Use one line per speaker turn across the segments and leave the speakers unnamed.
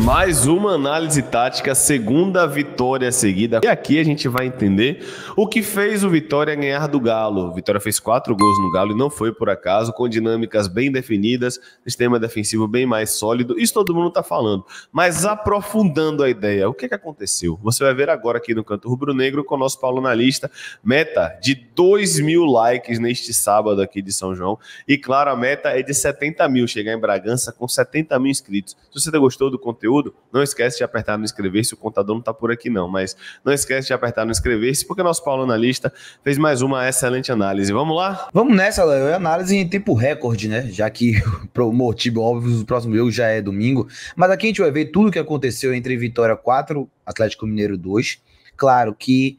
Mais uma análise tática, segunda vitória seguida. E aqui a gente vai entender o que fez o Vitória ganhar do Galo. O Vitória fez 4 gols no Galo e não foi por acaso, com dinâmicas bem definidas, sistema defensivo bem mais sólido. Isso todo mundo está falando. Mas aprofundando a ideia, o que aconteceu? Você vai ver agora aqui no Canto Rubro-Negro com o nosso Paulo Analista. Meta de 2.000 likes neste sábado aqui de São João. E claro, a meta é de 70 mil, chegar em Bragança com 70 mil inscritos. Se você gostou do conteúdo, não esquece de apertar no inscrever-se. O contador não está por aqui não, mas não esquece de apertar no inscrever-se, porque o nosso Paulo Analista fez mais uma excelente análise. Vamos lá?
Vamos nessa, Léo. É análise em tempo recorde, né? Já que por motivo óbvio, o próximo jogo já é domingo. Mas aqui a gente vai ver tudo o que aconteceu entre Vitória 4, Atlético Mineiro 2. Claro que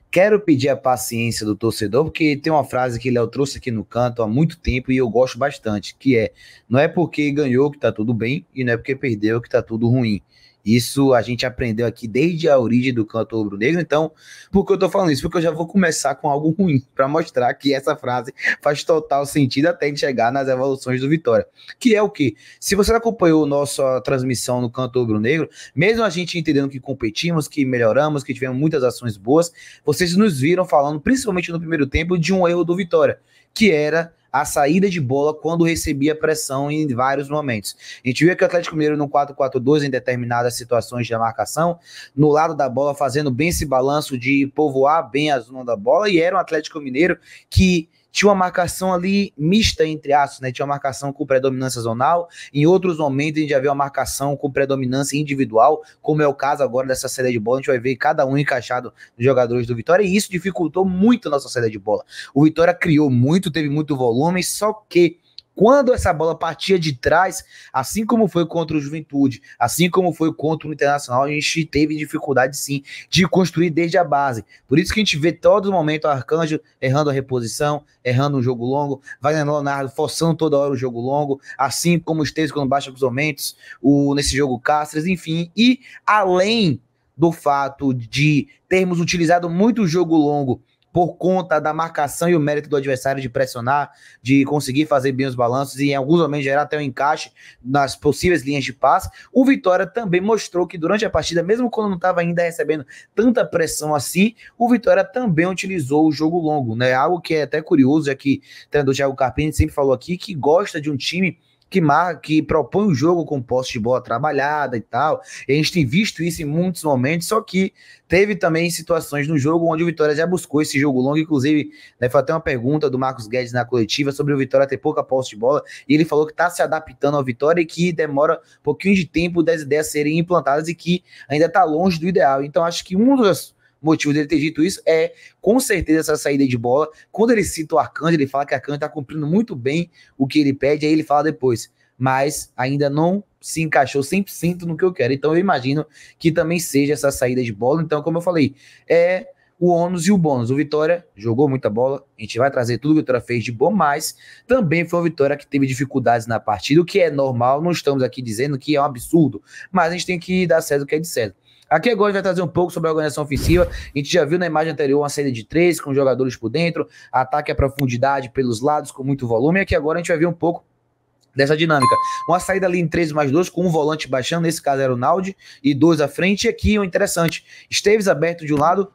quero pedir a paciência do torcedor, porque tem uma frase que o Léo trouxe aqui no canto há muito tempo e eu gosto bastante, que é: não é porque ganhou que tá tudo bem e não é porque perdeu que tá tudo ruim. Isso a gente aprendeu aqui desde a origem do Canto Rubro-Negro. Então, por que eu tô falando isso? Porque eu já vou começar com algo ruim, para mostrar que essa frase faz total sentido até de chegar nas evoluções do Vitória. Que é o quê? Se você acompanhou nossa transmissão no Canto Rubro-Negro, mesmo a gente entendendo que competimos, que melhoramos, que tivemos muitas ações boas, vocês nos viram falando, principalmente no primeiro tempo, de um erro do Vitória, que era a saída de bola quando recebia pressão em vários momentos. A gente viu que o Atlético Mineiro no 4-4-2 em determinadas situações de marcação, no lado da bola fazendo bem esse balanço de povoar bem a zona da bola, e era um Atlético Mineiro que tinha uma marcação ali mista entre aspas, né? Tinha uma marcação com predominância zonal, em outros momentos a gente já viu uma marcação com predominância individual, como é o caso agora dessa saída de bola. A gente vai ver cada um encaixado nos jogadores do Vitória, e isso dificultou muito a nossa saída de bola. O Vitória criou muito, teve muito volume, só que quando essa bola partia de trás, assim como foi contra o Juventude, assim como foi contra o Internacional, a gente teve dificuldade sim de construir desde a base. Por isso que a gente vê todo momento o Arcanjo errando a reposição, errando um jogo longo, Wagner Leonardo forçando toda hora o jogo longo, assim como o Esteves quando baixa os aumentos, nesse jogo Cáceres, enfim. E além do fato de termos utilizado muito o jogo longo por conta da marcação e o mérito do adversário de pressionar, de conseguir fazer bem os balanços e em alguns momentos gerar até um encaixe nas possíveis linhas de passe, o Vitória também mostrou que durante a partida, mesmo quando não estava ainda recebendo tanta pressão assim, o Vitória também utilizou o jogo longo, né? Algo que é até curioso, já que o treinador Thiago Carpini sempre falou aqui que gosta de um time que propõe o jogo com posse de bola trabalhada e tal, e a gente tem visto isso em muitos momentos, só que teve também situações no jogo onde o Vitória já buscou esse jogo longo, inclusive, né, foi até uma pergunta do Marcos Guedes na coletiva sobre o Vitória ter pouca posse de bola, e ele falou que está se adaptando ao Vitória e que demora um pouquinho de tempo das ideias serem implantadas e que ainda está longe do ideal. Então acho que um dos motivo dele ter dito isso é, com certeza, essa saída de bola. Quando ele cita o Arcanjo, ele fala que o Arcanjo está cumprindo muito bem o que ele pede, aí ele fala depois, mas ainda não se encaixou 100% no que eu quero. Então eu imagino que também seja essa saída de bola. Então, como eu falei, é o ônus e o bônus. O Vitória jogou muita bola, a gente vai trazer tudo que o Vitória fez de bom, mas também foi uma Vitória que teve dificuldades na partida, o que é normal, não estamos aqui dizendo que é um absurdo, mas a gente tem que dar certo o que é de certo. Aqui agora a gente vai trazer um pouco sobre a organização ofensiva. A gente já viu na imagem anterior uma saída de 3 com jogadores por dentro, ataque à profundidade pelos lados com muito volume, e aqui agora a gente vai ver um pouco dessa dinâmica. Uma saída ali em 3+2 com um volante baixando, nesse caso era o Naldi, e 2 à frente, e aqui o interessante, Esteves aberto de um lado,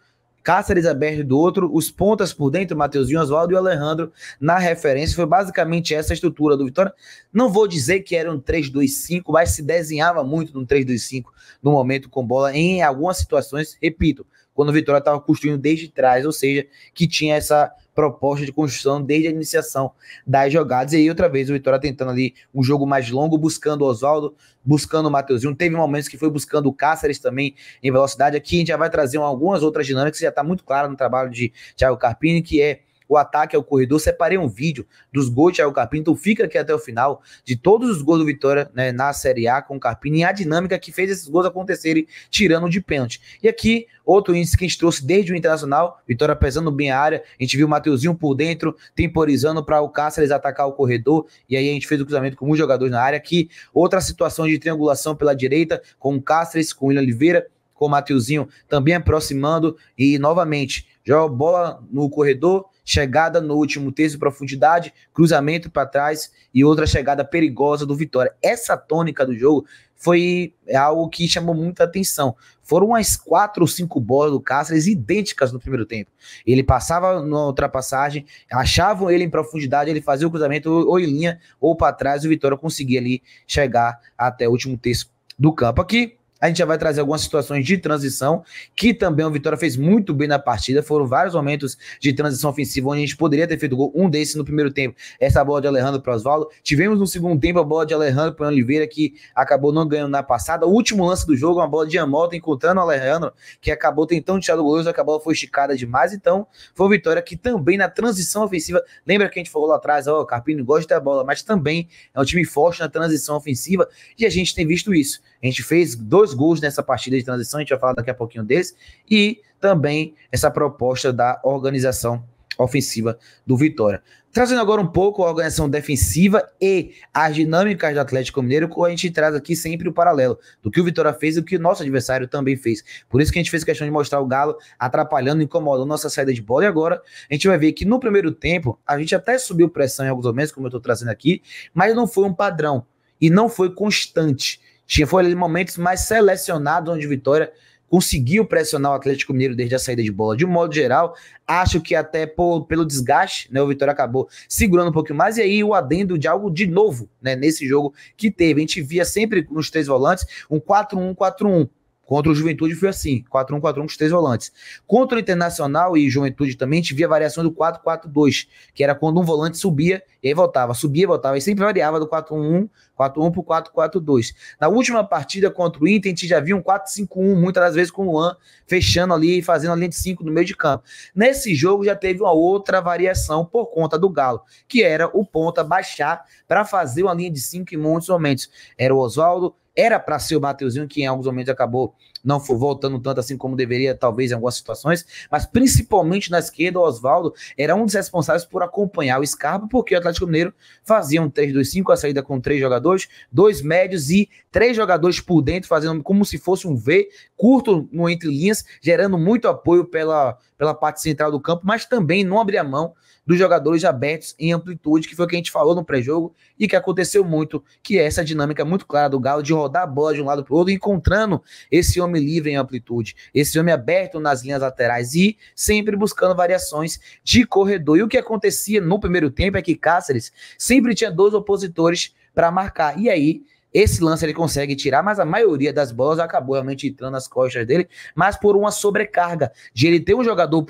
Cáceres aberto do outro, os pontas por dentro, Mateuzinho, Oswaldo e o Alejandro na referência. Foi basicamente essa a estrutura do Vitória. Não vou dizer que era um 3-2-5, mas se desenhava muito num 3-2-5 no momento com bola, em algumas situações, repito, quando o Vitória estava construindo desde trás, ou seja, que tinha essa proposta de construção desde a iniciação das jogadas. E aí outra vez o Vitória tentando ali um jogo mais longo, buscando o Oswaldo, buscando o Mateuzinho. Teve momentos que foi buscando o Cáceres também em velocidade. Aqui a gente já vai trazer algumas outras dinâmicas que já está muito claro no trabalho de Thiago Carpini, que é o ataque ao corredor. Separei um vídeo dos gols de Thiago Carpini, então fica aqui até o final, de todos os gols do Vitória, né, na Série A com o Carpini, e a dinâmica que fez esses gols acontecerem tirando de pênalti. E aqui, outro índice que a gente trouxe desde o Internacional, Vitória pesando bem a área, a gente viu o Mateuzinho por dentro, temporizando para o Cáceres atacar o corredor, e aí a gente fez o cruzamento com muitos jogadores na área. Aqui, outra situação de triangulação pela direita, com o Cáceres, com o William Oliveira, com o Mateuzinho também aproximando, e novamente, joga bola no corredor, chegada no último terço, profundidade, cruzamento para trás e outra chegada perigosa do Vitória. Essa tônica do jogo foi algo que chamou muita atenção. Foram umas 4 ou 5 bolas do Cáceres idênticas no primeiro tempo. Ele passava na ultrapassagem, achavam ele em profundidade, ele fazia o cruzamento ou em linha ou para trás, e o Vitória conseguia ali chegar até o último terço do campo. Aqui a gente já vai trazer algumas situações de transição, que também o Vitória fez muito bem na partida. Foram vários momentos de transição ofensiva onde a gente poderia ter feito gol. Um desses no primeiro tempo, essa bola de Alejandro para Osvaldo. Tivemos no segundo tempo a bola de Alejandro para Oliveira, que acabou não ganhando na passada. O último lance do jogo, uma bola de Amota encontrando o Alejandro, que acabou tentando tirar do goleiro, só que a bola foi esticada demais. Então, foi o Vitória que também na transição ofensiva, lembra que a gente falou lá atrás, o Carpini gosta da bola, mas também é um time forte na transição ofensiva, e a gente tem visto isso. A gente fez 2 gols nessa partida de transição, a gente vai falar daqui a pouquinho deles, e também essa proposta da organização ofensiva do Vitória. Trazendo agora um pouco a organização defensiva e as dinâmicas do Atlético Mineiro, a gente traz aqui sempre o paralelo do que o Vitória fez e do que o nosso adversário também fez. Por isso que a gente fez questão de mostrar o Galo atrapalhando, incomodando nossa saída de bola, e agora a gente vai ver que no primeiro tempo a gente até subiu pressão em alguns momentos, como eu estou trazendo aqui, mas não foi um padrão e não foi constante. Foi ali momentos mais selecionados onde o Vitória conseguiu pressionar o Atlético Mineiro desde a saída de bola. De um modo geral, acho que até pelo desgaste, né, o Vitória acabou segurando um pouquinho mais, e aí o adendo de algo de novo, né, nesse jogo que teve. A gente via sempre nos 3 volantes um 4-1-4-1. Contra o Juventude foi assim, 4-1-4-1 com os 3 volantes. Contra o Internacional e Juventude também, a gente via a variação do 4-4-2, que era quando um volante subia e aí voltava, subia e voltava, e sempre variava do 4-1-1 para o 4-4-2. Na última partida contra o Inter, a gente já viu um 4-5-1, muitas das vezes com o Luan fechando ali e fazendo a linha de 5 no meio de campo. Nesse jogo já teve uma outra variação por conta do Galo, que era o ponta baixar para fazer uma linha de 5 em muitos momentos. Era o Osvaldo, era para ser o Mateuzinho, que em alguns momentos acabou não for voltando tanto assim como deveria, talvez em algumas situações, mas principalmente na esquerda, o Osvaldo era um dos responsáveis por acompanhar o Scarpa, porque o Atlético Mineiro fazia um 3-2-5, a saída com 3 jogadores, 2 médios e 3 jogadores por dentro, fazendo como se fosse um V, curto no entre linhas, gerando muito apoio pela parte central do campo, mas também não abrir a mão dos jogadores abertos em amplitude, que foi o que a gente falou no pré-jogo e que aconteceu muito, que é essa dinâmica muito clara do Galo de rodar a bola de um lado para o outro, encontrando esse homem livre em amplitude, esse homem aberto nas linhas laterais e sempre buscando variações de corredor. E o que acontecia no primeiro tempo é que Cáceres sempre tinha 2 opositores para marcar, e aí esse lance ele consegue tirar, mas a maioria das bolas acabou realmente entrando nas costas dele, mas por uma sobrecarga de ele ter um jogador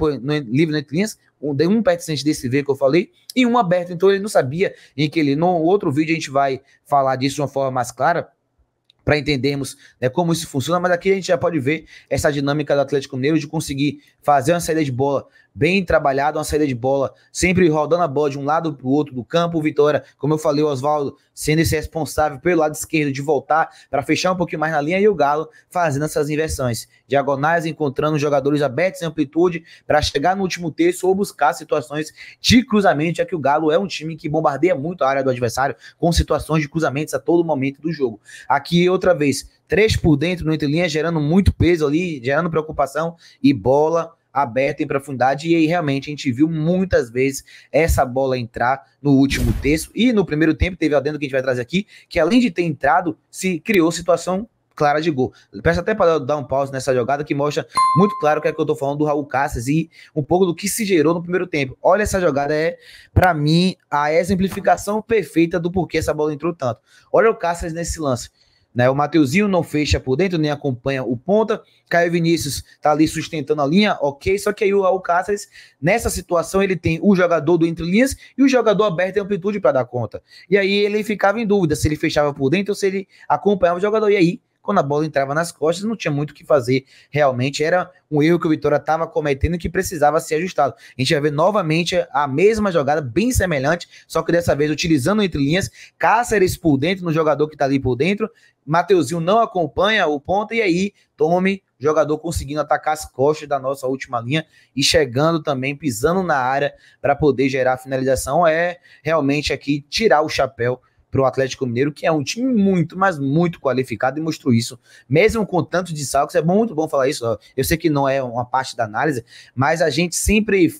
livre entre linhas, um pertencente desse V que eu falei, e um aberto, então ele não sabia em que ele, no outro vídeo a gente vai falar disso de uma forma mais clara, para entendermos, né, como isso funciona, mas aqui a gente já pode ver essa dinâmica do Atlético Mineiro de conseguir fazer uma saída de bola bem trabalhada, uma saída de bola sempre rodando a bola de um lado para o outro do campo. O Vitória, como eu falei, o Osvaldo sendo esse responsável pelo lado esquerdo de voltar para fechar um pouquinho mais na linha, e o Galo fazendo essas inversões diagonais, encontrando jogadores abertos em amplitude para chegar no último terço ou buscar situações de cruzamento, já que o Galo é um time que bombardeia muito a área do adversário com situações de cruzamentos a todo momento do jogo. Aqui, outra vez, 3 por dentro no entrelinha, gerando muito peso ali, gerando preocupação, e bola aberta em profundidade, e aí realmente a gente viu muitas vezes essa bola entrar no último terço, e no primeiro tempo teve adendo que a gente vai trazer aqui, que além de ter entrado, se criou situação clara de gol. Peço até para dar um pause nessa jogada que mostra muito claro o que é que eu tô falando do Raul Cáceres e um pouco do que se gerou no primeiro tempo. Olha, essa jogada para mim, a exemplificação perfeita do porquê essa bola entrou tanto. Olha o Cáceres nesse lance, né? O Mateuzinho não fecha por dentro, nem acompanha o ponta. Caio Vinícius tá ali sustentando a linha, ok. Só que aí o Cáceres, nessa situação, ele tem o jogador do entre linhas e o jogador aberto em amplitude para dar conta. E aí ele ficava em dúvida se ele fechava por dentro ou se ele acompanhava o jogador. E aí, quando a bola entrava nas costas, não tinha muito o que fazer. Realmente era um erro que o Vitória estava cometendo e que precisava ser ajustado. A gente vai ver novamente a mesma jogada, bem semelhante, só que dessa vez utilizando entre linhas, Cáceres por dentro, no jogador que está ali por dentro, Mateuzinho não acompanha o ponto, e aí tome jogador conseguindo atacar as costas da nossa última linha e chegando também, pisando na área para poder gerar a finalização. É realmente aqui tirar o chapéu para o Atlético Mineiro, que é um time muito, mas muito qualificado, e mostrou isso, mesmo com tanto de saltos. É muito bom falar isso, eu sei que não é uma parte da análise, mas a gente sempre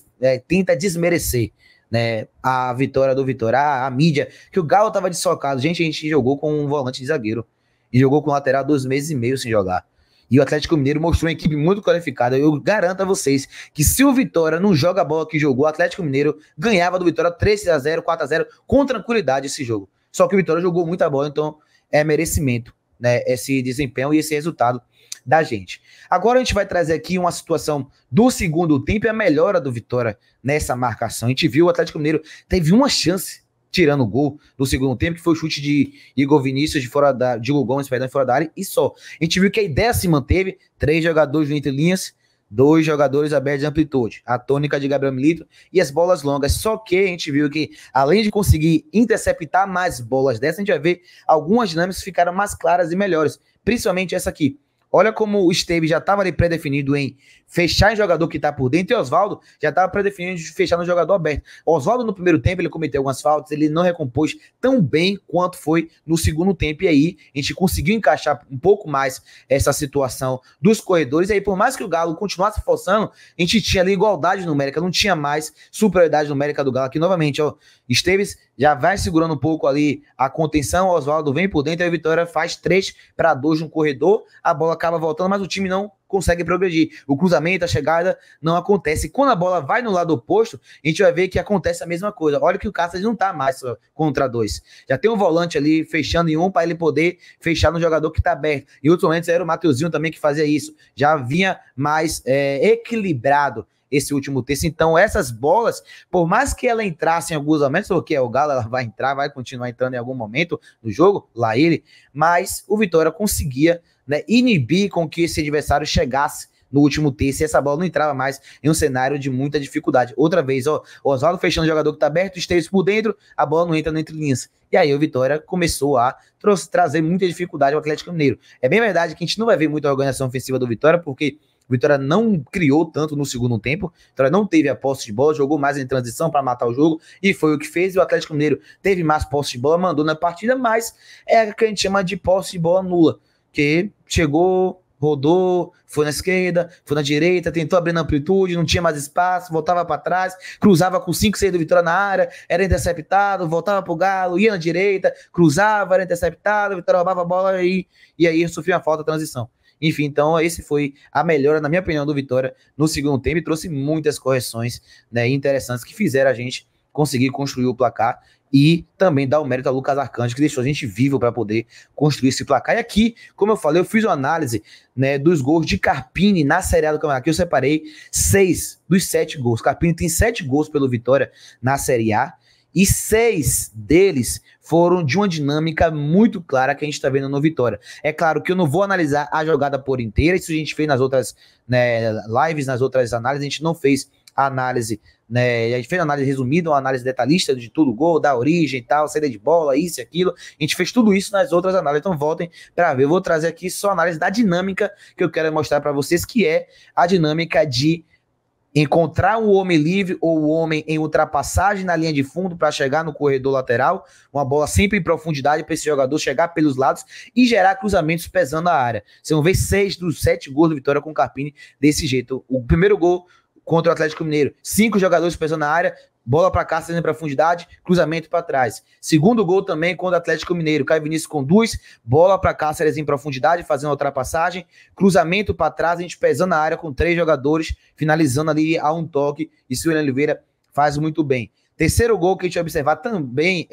tenta desmerecer, né, a vitória do Vitória, a mídia, que o Galo estava desfalcado. Gente, a gente jogou com um volante de zagueiro, e jogou com lateral 2 meses e meio sem jogar. E o Atlético Mineiro mostrou uma equipe muito qualificada. Eu garanto a vocês que se o Vitória não joga a bola que jogou, o Atlético Mineiro ganhava do Vitória 3-0, 4-0, com tranquilidade esse jogo. Só que o Vitória jogou muita bola, então é merecimento, né, esse desempenho e esse resultado da gente. Agora a gente vai trazer aqui uma situação do segundo tempo e a melhora do Vitória nessa marcação. A gente viu o Atlético Mineiro teve uma chance tirando o gol do segundo tempo, que foi o chute de Igor Vinícius de Hugo Gomes, perdão, de fora da área, e só. A gente viu que a ideia se manteve, 3 jogadores entre linhas, 2 jogadores abertos de amplitude, a tônica de Gabriel Milito e as bolas longas, só que a gente viu que, além de conseguir interceptar mais bolas dessa, a gente vai ver algumas dinâmicas ficaram mais claras e melhores, principalmente essa aqui. Olha como o Esteves já estava ali pré-definido em fechar em jogador que está por dentro, e Oswaldo já estava pré-definido de fechar no jogador aberto. Oswaldo no primeiro tempo ele cometeu algumas faltas, ele não recompôs tão bem quanto foi no segundo tempo, e aí a gente conseguiu encaixar um pouco mais essa situação dos corredores, e aí por mais que o Galo continuasse forçando, a gente tinha ali igualdade numérica, não tinha mais superioridade numérica do Galo. Aqui novamente, ó, Esteves já vai segurando um pouco ali a contenção, o Oswaldo vem por dentro, e a Vitória faz 3-2 no corredor, a bola acaba voltando, mas o time não consegue progredir. O cruzamento, a chegada não acontece. Quando a bola vai no lado oposto, a gente vai ver que acontece a mesma coisa. Olha que o Cáceres não tá mais contra 2. Já tem um volante ali fechando em um para ele poder fechar no jogador que tá aberto. E outros momentos era o Mateuzinho também que fazia isso. Já vinha mais equilibrado esse último terço. Então essas bolas, por mais que ela entrasse em alguns momentos, porque o Galo ela vai entrar, vai continuar entrando em algum momento do jogo, lá ele, mas o Vitória conseguia, né, inibir com que esse adversário chegasse no último terço e essa bola não entrava mais em um cenário de muita dificuldade. Outra vez, ó, o Oswaldo fechando o jogador que tá aberto, Esteves por dentro, a bola não entra entre linhas. E aí o Vitória começou a trazer muita dificuldade ao Atlético Mineiro. É bem verdade que a gente não vai ver muita organização ofensiva do Vitória, porque o Vitória não criou tanto no segundo tempo, o Vitória não teve a posse de bola, jogou mais em transição para matar o jogo, e foi o que fez, e o Atlético Mineiro teve mais posse de bola, mandou na partida, mas é o que a gente chama de posse de bola nula, que chegou, rodou, foi na esquerda, foi na direita, tentou abrir na amplitude, não tinha mais espaço, voltava para trás, cruzava com 5, 6 do Vitória na área, era interceptado, voltava pro Galo, ia na direita, cruzava, era interceptado, o Vitória roubava a bola e aí sofreu uma falta de transição. Enfim, então esse foi a melhora, na minha opinião, do Vitória no segundo tempo e trouxe muitas correções, né, interessantes que fizeram a gente conseguir construir o placar e também dar o mérito a Lucas Arcanjo, que deixou a gente vivo para poder construir esse placar. E aqui, como eu falei, eu fiz uma análise, né, dos gols de Carpini na Série A do Campeonato. Aqui eu separei 6 dos 7 gols. Carpini tem 7 gols pelo Vitória na Série A e 6 deles foram de uma dinâmica muito clara que a gente está vendo no Vitória. É claro que eu não vou analisar a jogada por inteira, isso a gente fez nas outras, né, lives, nas outras análises, a gente não fez a análise, né, a gente fez uma análise resumida, uma análise detalhista de tudo, gol, da origem e tal, saída de bola, isso e aquilo, a gente fez tudo isso nas outras análises, então voltem para ver. Eu vou trazer aqui só a análise da dinâmica que eu quero mostrar para vocês, que é a dinâmica de encontrar o homem livre ou o homem em ultrapassagem na linha de fundo para chegar no corredor lateral, uma bola sempre em profundidade para esse jogador chegar pelos lados e gerar cruzamentos pesando a área. Vocês vão ver 6 dos 7 gols do Vitória com o Carpini desse jeito. O primeiro gol contra o Atlético Mineiro, 5 jogadores pesando na área, bola para cá, em profundidade, cruzamento para trás. Segundo gol também contra o Atlético Mineiro, Caio Vinícius conduz, bola para Cáceres em profundidade, fazendo a ultrapassagem, cruzamento para trás, a gente pesando na área com 3 jogadores, finalizando ali a um toque, e o William Oliveira faz muito bem. Terceiro gol que a gente vai observar também,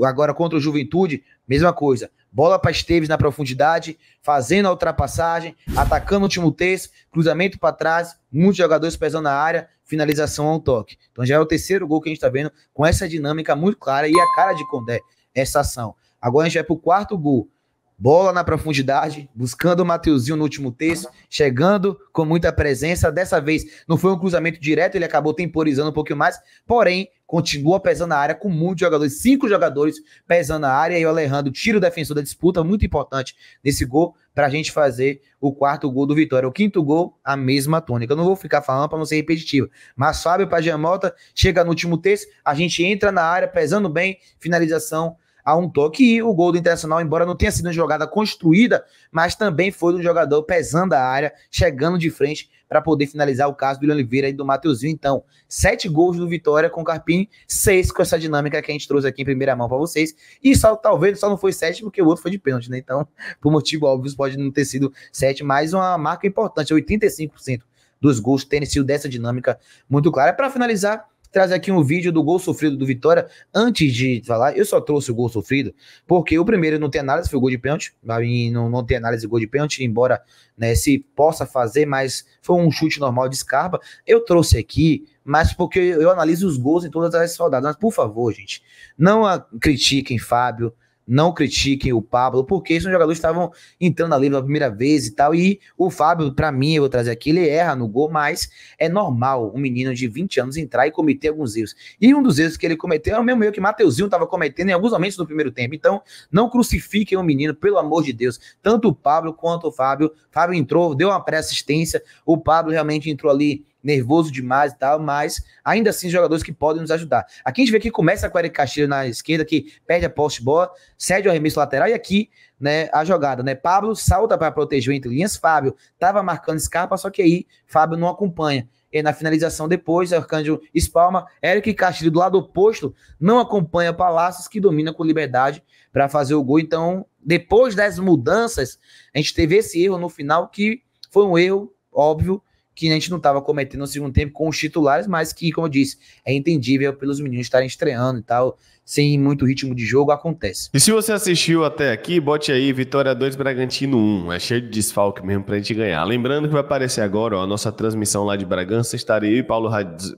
agora contra o Juventude, mesma coisa. Bola para Esteves na profundidade, fazendo a ultrapassagem, atacando o último terço, cruzamento para trás, muitos jogadores pesando na área, finalização ao toque. Então já é o terceiro gol que a gente está vendo com essa dinâmica muito clara e a cara de Condé, essa ação. Agora a gente vai para o quarto gol. Bola na profundidade, buscando o Mateuzinho no último terço, chegando com muita presença. Dessa vez não foi um cruzamento direto, ele acabou temporizando um pouquinho mais, porém continua pesando a área com muitos jogadores, 5 jogadores pesando a área, e o Alejandro tira o defensor da disputa, muito importante nesse gol, para a gente fazer o quarto gol do Vitória. O quinto gol, a mesma tônica. Eu não vou ficar falando para não ser repetitivo, mas Fábio para Giamota, chega no último terço, a gente entra na área, pesando bem, finalização a um toque. E o gol do Internacional, embora não tenha sido uma jogada construída, mas também foi do jogador pesando a área, chegando de frente para poder finalizar o caso do William Oliveira e do Mateuzinho. Então, 7 gols do Vitória com o Carpini, 6 com essa dinâmica que a gente trouxe aqui em primeira mão para vocês. E talvez só não foi 7 porque o outro foi de pênalti, né? Então, por motivo óbvio, pode não ter sido 7, mas uma marca importante, 85% dos gols terem sido dessa dinâmica muito clara. Para finalizar, traz aqui um vídeo do gol sofrido do Vitória. Antes de falar, eu só trouxe o gol sofrido, porque o primeiro não tem análise, foi o gol de pênalti. Pra mim não tem análise de gol de pênalti, embora, né, se possa fazer, mas foi um chute normal de Scarpa. Eu trouxe aqui, mas porque eu analiso os gols em todas as rodadas. Mas, por favor, gente, não critiquem Fábio, não critiquem o Pablo, porque são jogadores que estavam entrando ali pela primeira vez e tal, e o Fábio, pra mim, eu vou trazer aqui, ele erra no gol, mas é normal um menino de 20 anos entrar e cometer alguns erros. E um dos erros que ele cometeu é o mesmo erro que Mateuzinho estava cometendo em alguns momentos do primeiro tempo. Então, não crucifiquem o menino, pelo amor de Deus. Tanto o Pablo quanto o Fábio. Fábio entrou, deu uma pré-assistência, o Pablo realmente entrou ali nervoso demais e tal, mas ainda assim jogadores que podem nos ajudar. Aqui a gente vê que começa com o Eric Castilho na esquerda, que perde a posse de bola, cede o arremesso lateral, e aqui, né, a jogada, né, Pablo salta para proteger o entre linhas, Fábio estava marcando Scarpa, só que aí Fábio não acompanha. E na finalização depois, Arcanjo espalma, Eric Castilho do lado oposto não acompanha Palácios, que domina com liberdade para fazer o gol. Então, depois das mudanças, a gente teve esse erro no final, que foi um erro óbvio, que a gente não estava cometendo no segundo tempo com os titulares, mas que, como eu disse, é entendível pelos meninos estarem estreando e tal, sem muito ritmo de jogo, acontece.
E se você assistiu até aqui, bote aí Vitória 2, Bragantino 1. É cheio de desfalque mesmo pra gente ganhar. Lembrando que vai aparecer agora, ó, a nossa transmissão lá de Bragança. Estarei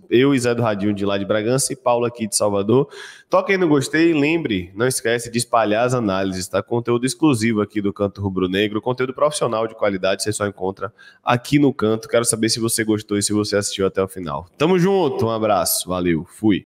eu e Zé do Radinho de lá de Bragança e Paulo aqui de Salvador. Toque aí no gostei e lembre, não esquece de espalhar as análises, tá? Conteúdo exclusivo aqui do Canto Rubro Negro, conteúdo profissional de qualidade, você só encontra aqui no Canto. Quero saber se você gostou e se você assistiu até o final. Tamo junto, um abraço, valeu, fui.